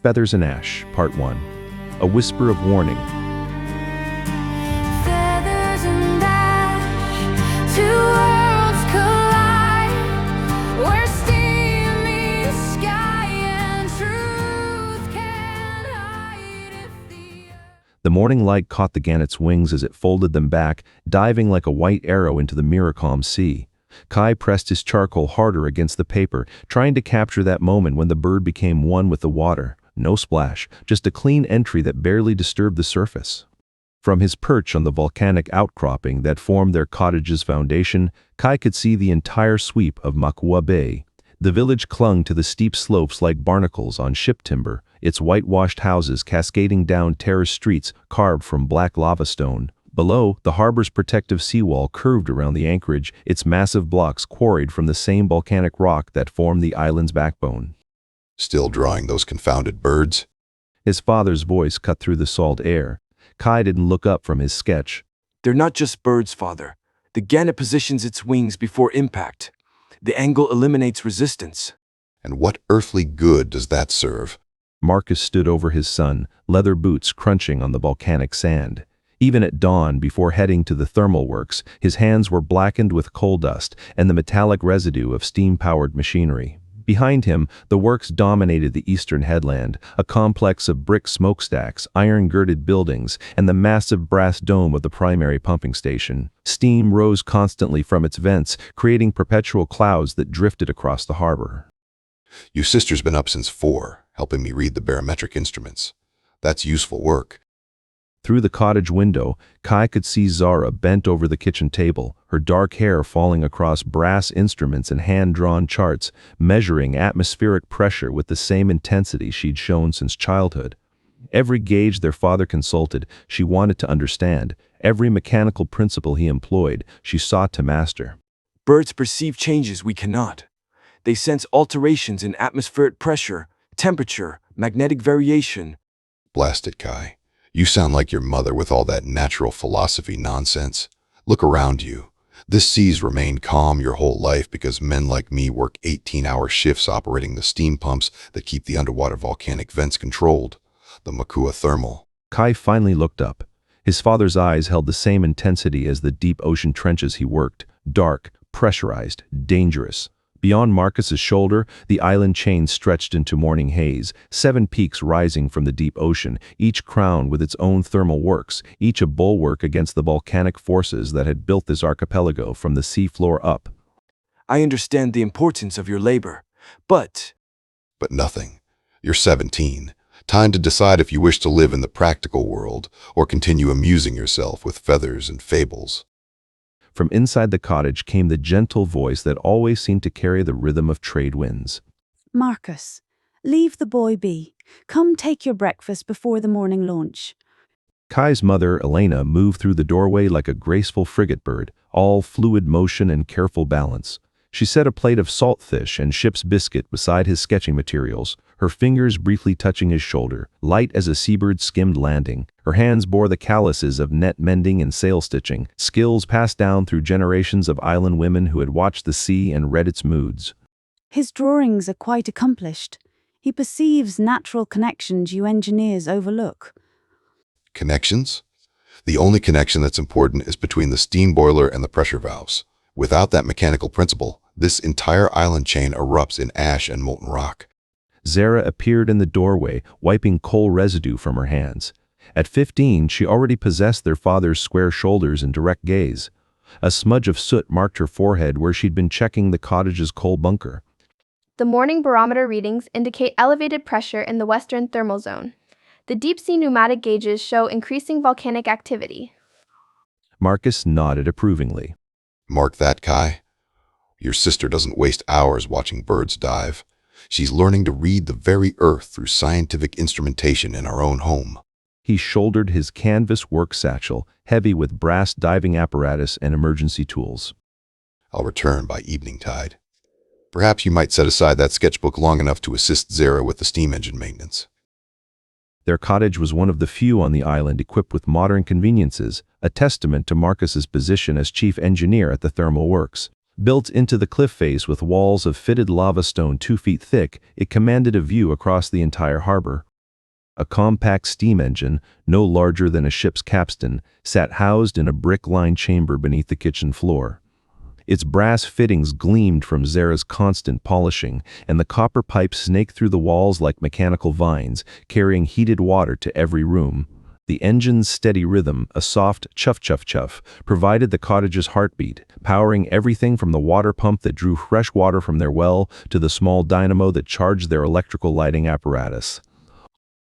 Feathers and Ash, Part 1. A Whisper of Warning. Feathers and ash, two worlds collide, where steam meets sky and truth can't hide if the The morning light caught the gannet's wings as it folded them back, diving like a white arrow into the mirror-calm sea. Kai pressed his charcoal harder against the paper, trying to capture that moment when the bird became one with the water. No splash, just a clean entry that barely disturbed the surface. From his perch on the volcanic outcropping that formed their cottage's foundation, Kai could see the entire sweep of Makua Bay. The village clung to the steep slopes like barnacles on ship timber, its whitewashed houses cascading down terraced streets carved from black lava stone. Below, the harbor's protective seawall curved around the anchorage, its massive blocks quarried from the same volcanic rock that formed the island's backbone. Still drawing those confounded birds? His father's voice cut through the salt air. Kai didn't look up from his sketch. They're not just birds, Father. The gannet positions its wings before impact. The angle eliminates resistance. And what earthly good does that serve? Marcus stood over his son, leather boots crunching on the volcanic sand. Even at dawn, before heading to the thermal works, his hands were blackened with coal dust and the metallic residue of steam-powered machinery. Behind him, the works dominated the eastern headland, a complex of brick smokestacks, iron-girded buildings, and the massive brass dome of the primary pumping station. Steam rose constantly from its vents, creating perpetual clouds that drifted across the harbor. Your sister's been up since 4, helping me read the barometric instruments. That's useful work. Through the cottage window, Kai could see Zara bent over the kitchen table, her dark hair falling across brass instruments and hand-drawn charts, measuring atmospheric pressure with the same intensity she'd shown since childhood. Every gauge their father consulted, she wanted to understand. Every mechanical principle he employed, she sought to master. Birds perceive changes we cannot. They sense alterations in atmospheric pressure, temperature, magnetic variation. Blast it, Kai. You sound like your mother with all that natural philosophy nonsense. Look around you. This sea's remained calm your whole life because men like me work 18-hour shifts operating the steam pumps that keep the underwater volcanic vents controlled. The Makua thermal. Kai finally looked up. His father's eyes held the same intensity as the deep ocean trenches he worked. Dark, pressurized, dangerous. Beyond Marcus's shoulder, the island chain stretched into morning haze, 7 peaks rising from the deep ocean, each crowned with its own thermal works, each a bulwark against the volcanic forces that had built this archipelago from the seafloor up. I understand the importance of your labor, but nothing. You're 17. Time to decide if you wish to live in the practical world or continue amusing yourself with feathers and fables. From inside the cottage came the gentle voice that always seemed to carry the rhythm of trade winds. Marcus, leave the boy be. Come take your breakfast before the morning launch. Kai's mother, Elena, moved through the doorway like a graceful frigate bird, all fluid motion and careful balance. She set a plate of saltfish and ship's biscuit beside his sketching materials, her fingers briefly touching his shoulder, light as a seabird skimmed landing. Her hands bore the calluses of net mending and sail stitching, skills passed down through generations of island women who had watched the sea and read its moods. His drawings are quite accomplished. He perceives natural connections you engineers overlook. Connections? The only connection that's important is between the steam boiler and the pressure valves. Without that mechanical principle, this entire island chain erupts in ash and molten rock. Zara appeared in the doorway, wiping coal residue from her hands. At 15, she already possessed their father's square shoulders and direct gaze. A smudge of soot marked her forehead where she'd been checking the cottage's coal bunker. The morning barometer readings indicate elevated pressure in the western thermal zone. The deep-sea pneumatic gauges show increasing volcanic activity. Marcus nodded approvingly. Mark that, Kai. Your sister doesn't waste hours watching birds dive. She's learning to read the very earth through scientific instrumentation in our own home. He shouldered his canvas work satchel, heavy with brass diving apparatus and emergency tools. I'll return by evening tide. Perhaps you might set aside that sketchbook long enough to assist Zara with the steam engine maintenance. Their cottage was one of the few on the island equipped with modern conveniences, a testament to Marcus's position as chief engineer at the thermal works. Built into the cliff face with walls of fitted lava stone 2 feet thick, it commanded a view across the entire harbor. A compact steam engine, no larger than a ship's capstan, sat housed in a brick-lined chamber beneath the kitchen floor. Its brass fittings gleamed from Zara's constant polishing, and the copper pipes snaked through the walls like mechanical vines, carrying heated water to every room. The engine's steady rhythm, a soft chuff-chuff-chuff, provided the cottage's heartbeat, powering everything from the water pump that drew fresh water from their well to the small dynamo that charged their electrical lighting apparatus.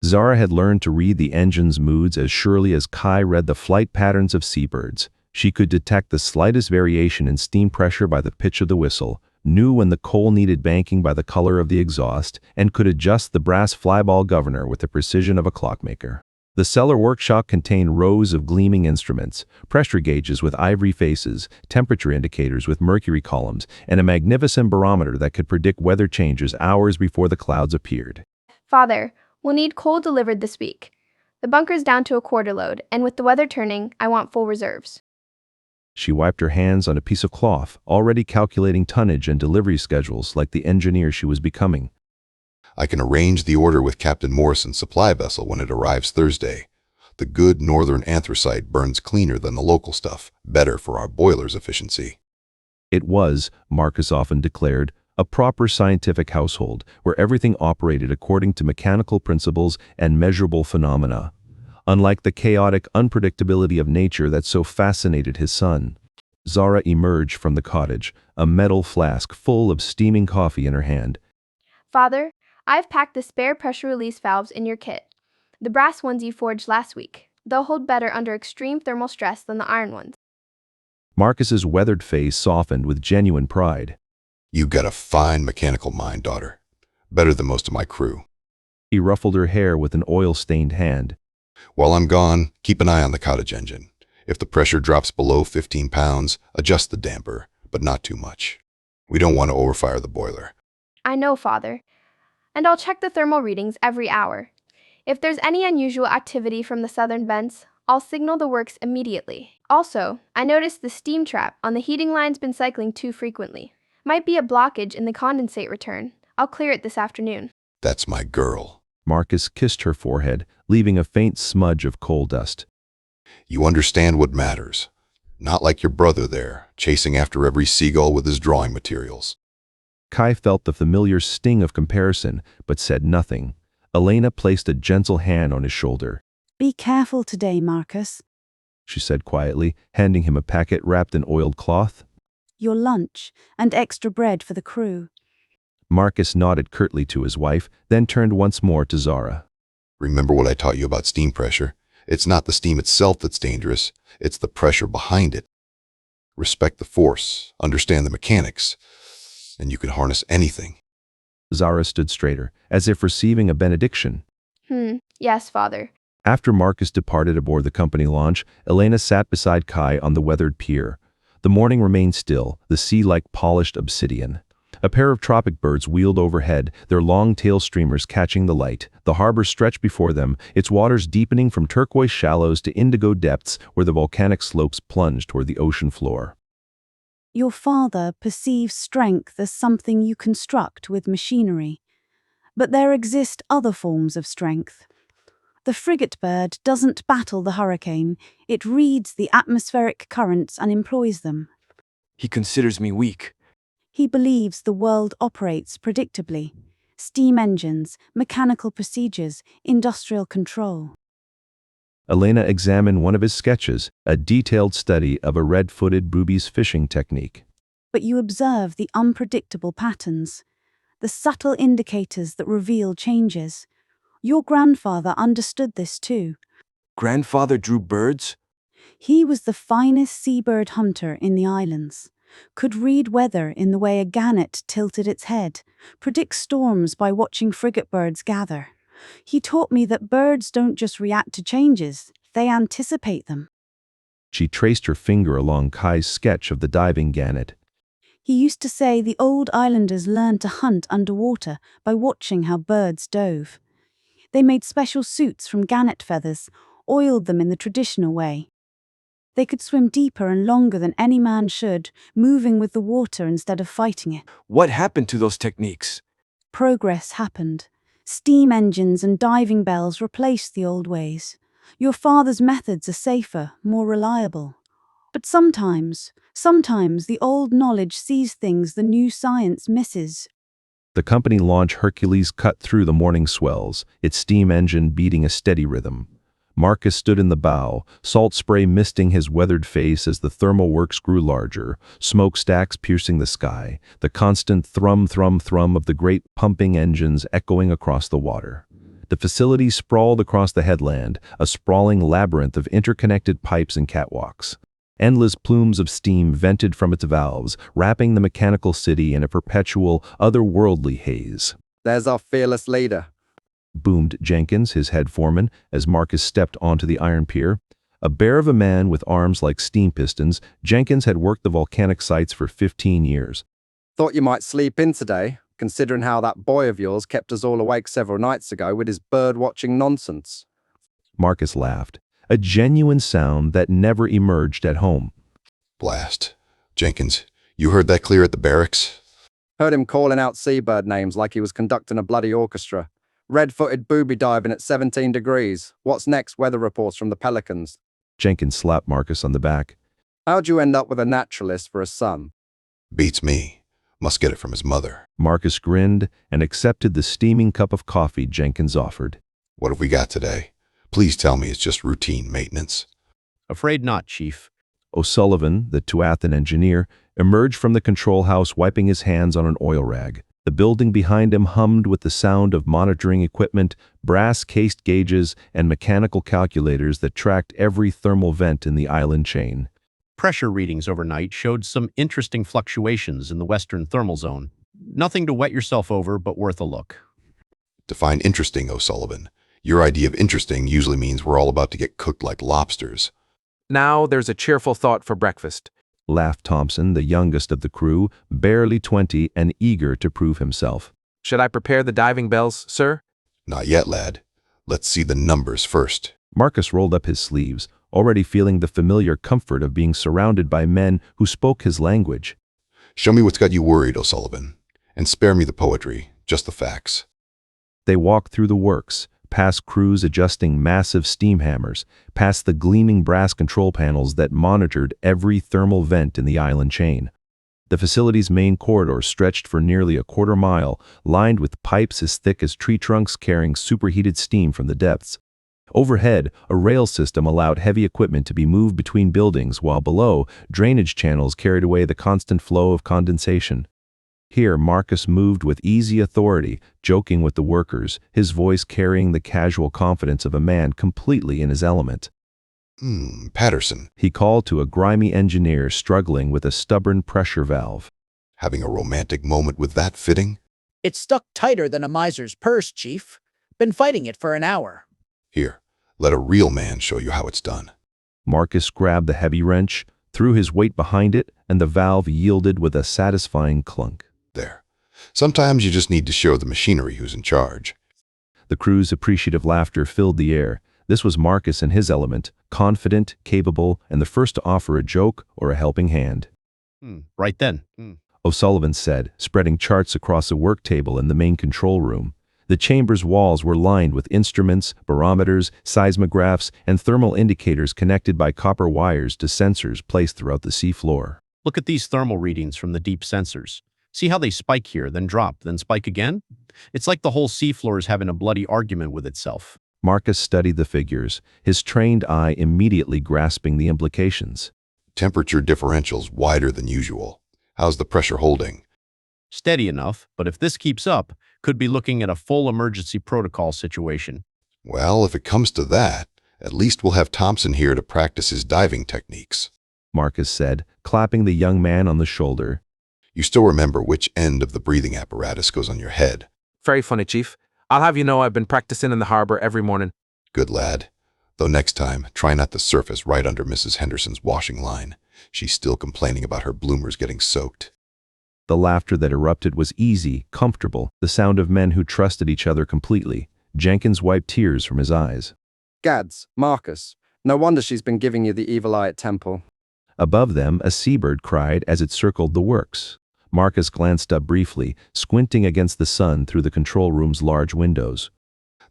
Zara had learned to read the engine's moods as surely as Kai read the flight patterns of seabirds. She could detect the slightest variation in steam pressure by the pitch of the whistle, knew when the coal needed banking by the color of the exhaust, and could adjust the brass flyball governor with the precision of a clockmaker. The cellar workshop contained rows of gleaming instruments, pressure gauges with ivory faces, temperature indicators with mercury columns, and a magnificent barometer that could predict weather changes hours before the clouds appeared. Father, we'll need coal delivered this week. The bunker's down to a quarter load, and with the weather turning, I want full reserves. She wiped her hands on a piece of cloth, already calculating tonnage and delivery schedules like the engineer she was becoming. I can arrange the order with Captain Morrison's supply vessel when it arrives Thursday. The good northern anthracite burns cleaner than the local stuff, better for our boiler's efficiency. It was, Marcus often declared, a proper scientific household where everything operated according to mechanical principles and measurable phenomena. Unlike the chaotic unpredictability of nature that so fascinated his son. Zara emerged from the cottage, a metal flask full of steaming coffee in her hand. Father, I've packed the spare pressure release valves in your kit. The brass ones you forged last week. They'll hold better under extreme thermal stress than the iron ones. Marcus's weathered face softened with genuine pride. You've got a fine mechanical mind, daughter. Better than most of my crew. He ruffled her hair with an oil-stained hand. While I'm gone, keep an eye on the cottage engine. If the pressure drops below 15 pounds, adjust the damper, but not too much. We don't want to overfire the boiler. I know, Father. And I'll check the thermal readings every hour. If there's any unusual activity from the southern vents, I'll signal the works immediately. Also, I noticed the steam trap on the heating line's been cycling too frequently. Might be a blockage in the condensate return. I'll clear it this afternoon. That's my girl. Marcus kissed her forehead, leaving a faint smudge of coal dust. You understand what matters. Not like your brother there, chasing after every seagull with his drawing materials. Kai felt the familiar sting of comparison, but said nothing. Elena placed a gentle hand on his shoulder. Be careful today, Marcus. She said quietly, handing him a packet wrapped in oiled cloth. Your lunch and extra bread for the crew. Marcus nodded curtly to his wife, then turned once more to Zara. Remember what I taught you about steam pressure? It's not the steam itself that's dangerous, it's the pressure behind it. Respect the force, understand the mechanics, and you can harness anything. Zara stood straighter, as if receiving a benediction. Yes, Father. After Marcus departed aboard the company launch, Elena sat beside Kai on the weathered pier. The morning remained still, the sea like polished obsidian. A pair of tropic birds wheeled overhead, their long tail streamers catching the light. The harbor stretched before them, its waters deepening from turquoise shallows to indigo depths where the volcanic slopes plunged toward the ocean floor. Your father perceives strength as something you construct with machinery. But there exist other forms of strength. The frigate bird doesn't battle the hurricane, it reads the atmospheric currents and employs them. He considers me weak. He believes the world operates predictably. Steam engines, mechanical procedures, industrial control. Elena examined one of his sketches, a detailed study of a red-footed booby's fishing technique. But you observe the unpredictable patterns, the subtle indicators that reveal changes. Your grandfather understood this too. Grandfather drew birds? He was the finest seabird hunter in the islands. Could read weather in the way a gannet tilted its head, predict storms by watching frigate birds gather. He taught me that birds don't just react to changes, they anticipate them. She traced her finger along Kai's sketch of the diving gannet. He used to say the old islanders learned to hunt underwater by watching how birds dove. They made special suits from gannet feathers, oiled them in the traditional way. They could swim deeper and longer than any man should, moving with the water instead of fighting it. What happened to those techniques? Progress happened. Steam engines and diving bells replaced the old ways. Your father's methods are safer, more reliable. But sometimes the old knowledge sees things the new science misses. The company launch Hercules cut through the morning swells, its steam engine beating a steady rhythm. Marcus stood in the bow, salt spray misting his weathered face as the thermal works grew larger, smokestacks piercing the sky, the constant thrum, thrum, thrum of the great pumping engines echoing across the water. The facility sprawled across the headland, a sprawling labyrinth of interconnected pipes and catwalks. Endless plumes of steam vented from its valves, wrapping the mechanical city in a perpetual, otherworldly haze. There's our fearless leader. Boomed Jenkins, his head foreman, as Marcus stepped onto the iron pier. A bear of a man with arms like steam pistons, Jenkins had worked the volcanic sites for 15 years. Thought you might sleep in today, considering how that boy of yours kept us all awake several nights ago with his bird-watching nonsense. Marcus laughed, a genuine sound that never emerged at home. Blast. Jenkins, you heard that clear at the barracks? Heard him calling out seabird names like he was conducting a bloody orchestra. Red-footed booby diving at 17 degrees. What's next? Weather reports from the Pelicans. Jenkins slapped Marcus on the back. How'd you end up with a naturalist for a son? Beats me. Must get it from his mother. Marcus grinned and accepted the steaming cup of coffee Jenkins offered. What have we got today? Please tell me it's just routine maintenance. Afraid not, Chief. O'Sullivan, the Tuathan engineer, emerged from the control house wiping his hands on an oil rag. The building behind him hummed with the sound of monitoring equipment, brass-cased gauges, and mechanical calculators that tracked every thermal vent in the island chain. Pressure readings overnight showed some interesting fluctuations in the western thermal zone. Nothing to wet yourself over, but worth a look. Define interesting, O'Sullivan. Your idea of interesting usually means we're all about to get cooked like lobsters. Now there's a cheerful thought for breakfast, Laughed Thompson, the youngest of the crew, barely 20 and eager to prove himself. Should I prepare the diving bells, sir? Not yet, lad. Let's see the numbers first. Marcus rolled up his sleeves, already feeling the familiar comfort of being surrounded by men who spoke his language. Show me what's got you worried, O'Sullivan. And spare me the poetry, just the facts. They walked through the works, past crews adjusting massive steam hammers, past the gleaming brass control panels that monitored every thermal vent in the island chain. The facility's main corridor stretched for nearly a quarter mile, lined with pipes as thick as tree trunks carrying superheated steam from the depths. Overhead, a rail system allowed heavy equipment to be moved between buildings, while below, drainage channels carried away the constant flow of condensation. Here, Marcus moved with easy authority, joking with the workers, his voice carrying the casual confidence of a man completely in his element. Patterson. He called to a grimy engineer struggling with a stubborn pressure valve. Having a romantic moment with that fitting? It's stuck tighter than a miser's purse, Chief. Been fighting it for an hour. Here, let a real man show you how it's done. Marcus grabbed the heavy wrench, threw his weight behind it, and the valve yielded with a satisfying clunk. There. Sometimes you just need to show the machinery who's in charge. The crew's appreciative laughter filled the air. This was Marcus in his element, confident, capable, and the first to offer a joke or a helping hand. Right then. O'Sullivan said, spreading charts across a work table in the main control room. The chamber's walls were lined with instruments, barometers, seismographs, and thermal indicators connected by copper wires to sensors placed throughout the seafloor. Look at these thermal readings from the deep sensors. See how they spike here, then drop, then spike again? It's like the whole seafloor is having a bloody argument with itself. Marcus studied the figures, his trained eye immediately grasping the implications. Temperature differentials wider than usual. How's the pressure holding? Steady enough, but if this keeps up, could be looking at a full emergency protocol situation. Well, if it comes to that, at least we'll have Thompson here to practice his diving techniques. Marcus said, clapping the young man on the shoulder. You still remember which end of the breathing apparatus goes on your head. Very funny, Chief. I'll have you know I've been practicing in the harbor every morning. Good lad. Though next time, try not to surface right under Mrs. Henderson's washing line. She's still complaining about her bloomers getting soaked. The laughter that erupted was easy, comfortable, the sound of men who trusted each other completely. Jenkins wiped tears from his eyes. Gads, Marcus. No wonder she's been giving you the evil eye at Temple. Above them, a seabird cried as it circled the works. Marcus glanced up briefly, squinting against the sun through the control room's large windows.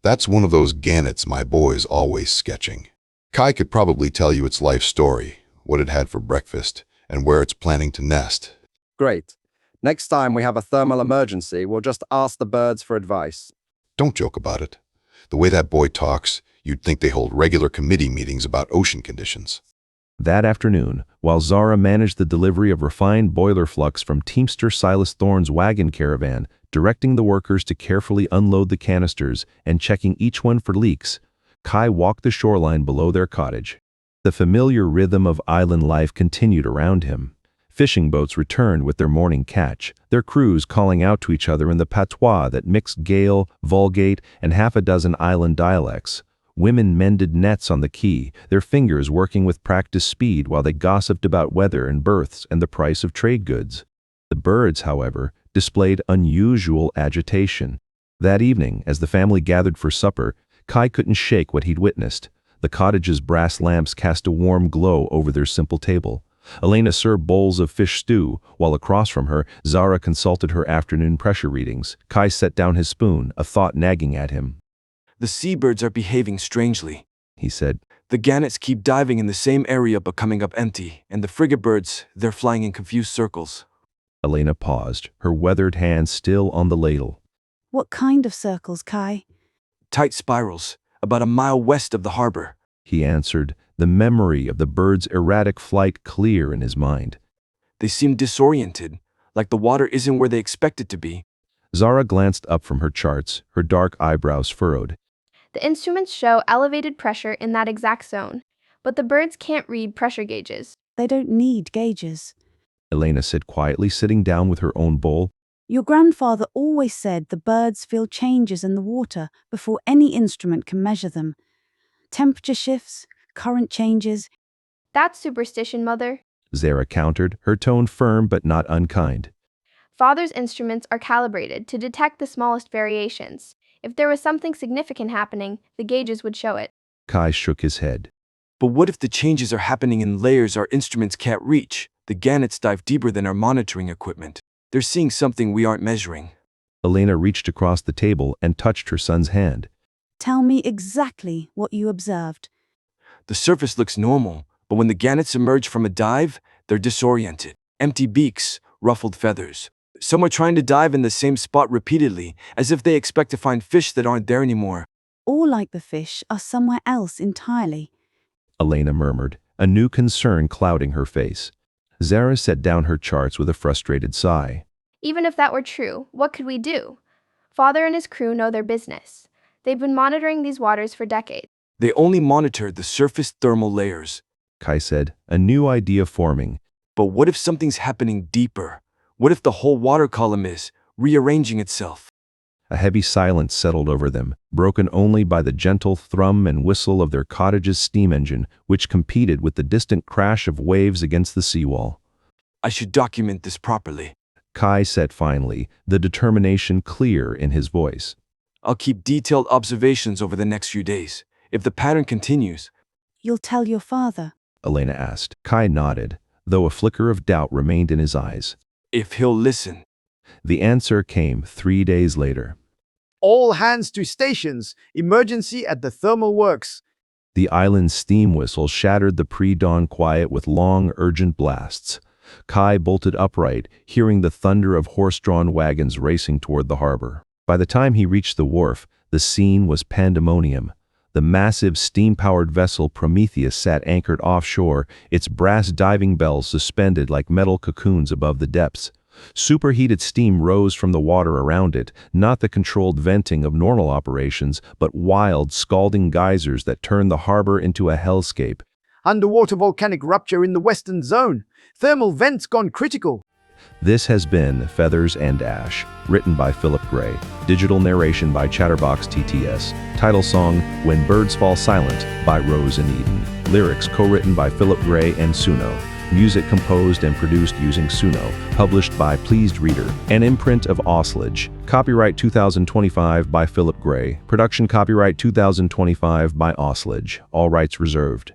That's one of those gannets my boy's always sketching. Kai could probably tell you its life story, what it had for breakfast, and where it's planning to nest. Great. Next time we have a thermal emergency, we'll just ask the birds for advice. Don't joke about it. The way that boy talks, you'd think they hold regular committee meetings about ocean conditions. That afternoon, while Zara managed the delivery of refined boiler flux from Teamster Silas Thorne's wagon caravan, directing the workers to carefully unload the canisters and checking each one for leaks, Kai walked the shoreline below their cottage. The familiar rhythm of island life continued around him. Fishing boats returned with their morning catch, their crews calling out to each other in the patois that mixed Gael, Vulgate, and half a dozen island dialects. Women mended nets on the quay, their fingers working with practiced speed while they gossiped about weather and berths and the price of trade goods. The birds, however, displayed unusual agitation. That evening, as the family gathered for supper, Kai couldn't shake what he'd witnessed. The cottage's brass lamps cast a warm glow over their simple table. Elena served bowls of fish stew, while across from her, Zara consulted her afternoon pressure readings. Kai set down his spoon, a thought nagging at him. The seabirds are behaving strangely, He said. The gannets keep diving in the same area but coming up empty, and the frigate birds, they're flying in confused circles. Elena paused, her weathered hand still on the ladle. What kind of circles, Kai? Tight spirals, about a mile west of the harbor. He answered, the memory of the bird's erratic flight clear in his mind. They seem disoriented, like the water isn't where they expect it to be. Zara glanced up from her charts, her dark eyebrows furrowed. The instruments show elevated pressure in that exact zone, but the birds can't read pressure gauges. They don't need gauges. Elena said quietly, sitting down with her own bowl. Your grandfather always said the birds feel changes in the water before any instrument can measure them. Temperature shifts, current changes. That's superstition, Mother. Zara countered, her tone firm but not unkind. Father's instruments are calibrated to detect the smallest variations. If there was something significant happening, the gauges would show it. Kai shook his head. But what if the changes are happening in layers our instruments can't reach? The gannets dive deeper than our monitoring equipment. They're seeing something we aren't measuring. Elena reached across the table and touched her son's hand. Tell me exactly what you observed. The surface looks normal, but when the gannets emerge from a dive, they're disoriented. Empty beaks, ruffled feathers. Some are trying to dive in the same spot repeatedly, as if they expect to find fish that aren't there anymore. Or like the fish are somewhere else entirely. Elena murmured, a new concern clouding her face. Zara set down her charts with a frustrated sigh. Even if that were true, what could we do? Father and his crew know their business. They've been monitoring these waters for decades. They only monitor the surface thermal layers. Kai said, a new idea forming. But what if something's happening deeper? What if the whole water column is rearranging itself? A heavy silence settled over them, broken only by the gentle thrum and whistle of their cottage's steam engine, which competed with the distant crash of waves against the seawall. I should document this properly. Kai said finally, the determination clear in his voice. I'll keep detailed observations over the next few days. If the pattern continues, You'll tell your father. Elena asked. Kai nodded, though a flicker of doubt remained in his eyes. if he'll listen. The answer came 3 days later. All hands to stations. Emergency at the thermal works. The island's steam whistle shattered the pre-dawn quiet with long, urgent blasts. Kai bolted upright, hearing the thunder of horse-drawn wagons racing toward the harbor. By the time he reached the wharf, the scene was pandemonium. The massive steam-powered vessel Prometheus sat anchored offshore, its brass diving bells suspended like metal cocoons above the depths. Superheated steam rose from the water around it, not the controlled venting of normal operations, but wild, scalding geysers that turned the harbor into a hellscape. Underwater volcanic rupture in the western zone. Thermal vents gone critical. This has been Feathers and Ash, written by Philip Gray. Digital narration by Chatterbox TTS. Title song, When Birds Fall Silent, by Rose and Eden. Lyrics co-written by Philip Gray and Suno. Music composed and produced using Suno. Published by Pleased Reader. An imprint of Ostlage. Copyright 2025 by Philip Gray. Production copyright 2025 by Ostlage. All rights reserved.